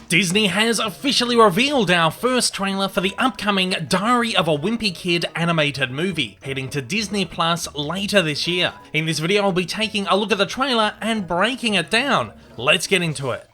Disney has officially revealed our first trailer for the upcoming Diary of a Wimpy Kid animated movie, heading to Disney Plus later this year. In this video, I'll be taking a look at the trailer and breaking it down. Let's get into it.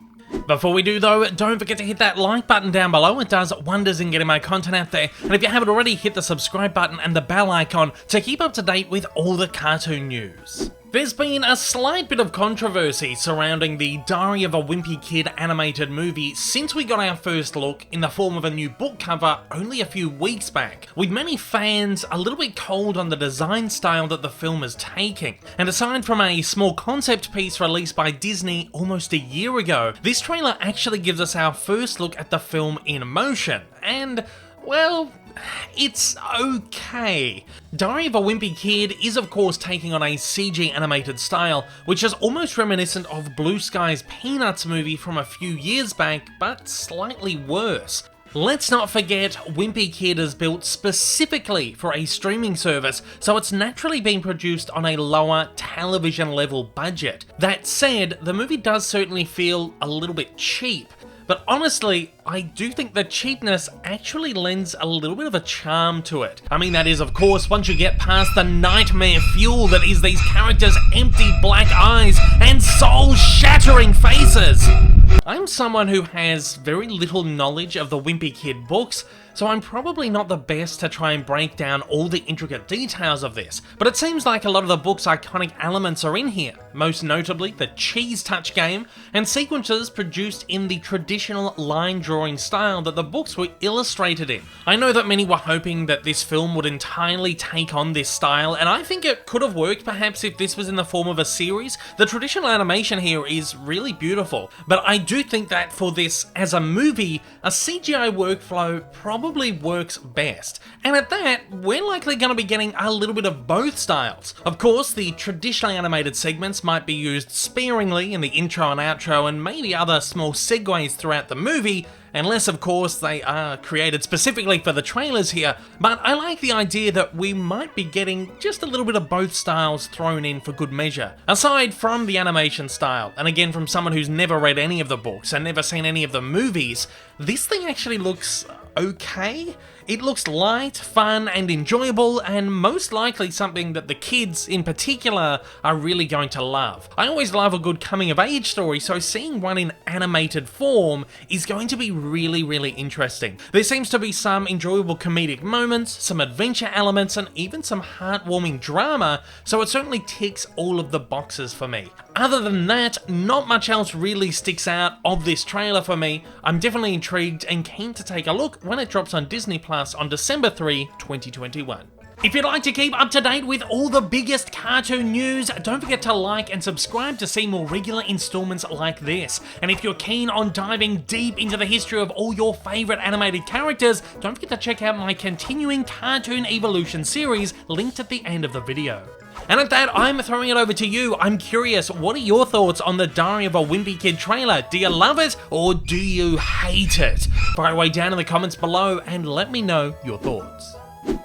Before we do though, don't forget to hit that like button down below. It does wonders in getting my content out there. And if you haven't already, hit the subscribe button and the bell icon to keep up to date with all the cartoon news. There's been a slight bit of controversy surrounding the Diary of a Wimpy Kid animated movie since we got our first look in the form of a new book cover only a few weeks back, with many fans a little bit cold on the design style that the film is taking. And aside from a small concept piece released by Disney almost a year ago, this trailer actually gives us our first look at the film in motion, and, well, it's okay. Diary of a Wimpy Kid is of course taking on a CG animated style, which is almost reminiscent of Blue Sky's Peanuts movie from a few years back, but slightly worse. Let's not forget, Wimpy Kid is built specifically for a streaming service, so it's naturally being produced on a lower television level budget. That said, the movie does certainly feel a little bit cheap. But honestly, I do think the cheapness actually lends a little bit of a charm to it. I mean, that is, of course, once you get past the nightmare fuel that is these characters' empty black eyes and soul-shattering faces. I'm someone who has very little knowledge of the Wimpy Kid books, so I'm probably not the best to try and break down all the intricate details of this, but it seems like a lot of the book's iconic elements are in here, most notably the cheese touch game and sequences produced in the traditional line drawing style that the books were illustrated in. I know that many were hoping that this film would entirely take on this style, and I think it could have worked perhaps if this was in the form of a series. The traditional animation here is really beautiful, but I do think that for this as a movie, a CGI workflow probably works best. And at that, we're likely going to be getting a little bit of both styles. Of course, the traditionally animated segments might be used sparingly in the intro and outro and maybe other small segues throughout the movie, unless of course they are created specifically for the trailers here, but I like the idea that we might be getting just a little bit of both styles thrown in for good measure. Aside from the animation style, and again from someone who's never read any of the books and never seen any of the movies, this thing actually looks okay. It looks light, fun, and enjoyable, and most likely something that the kids in particular are really going to love. I always love a good coming-of-age story, so seeing one in animated form is going to be really interesting. There seems to be some enjoyable comedic moments, some adventure elements, and even some heartwarming drama, so it certainly ticks all of the boxes for me. Other than that, not much else really sticks out of this trailer for me. I'm definitely intrigued and keen to take a look when it drops on Disney Plus on December 3, 2021. If you'd like to keep up to date with all the biggest cartoon news, don't forget to like and subscribe to see more regular installments like this. And if you're keen on diving deep into the history of all your favourite animated characters, don't forget to check out my continuing Cartoon Evolution series linked at the end of the video. And at that, I'm throwing it over to you. I'm curious, what are your thoughts on the Diary of a Wimpy Kid trailer? Do you love it or do you hate it? Fire away down in the comments below and let me know your thoughts.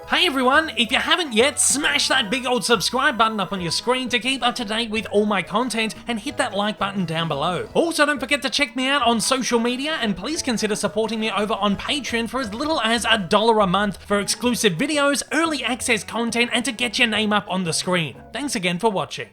Hey everyone, if you haven't yet, smash that big old subscribe button up on your screen to keep up to date with all my content and hit that like button down below. Also, don't forget to check me out on social media and please consider supporting me over on Patreon for as little as $1 a month for exclusive videos, early access content, and to get your name up on the screen. Thanks again for watching.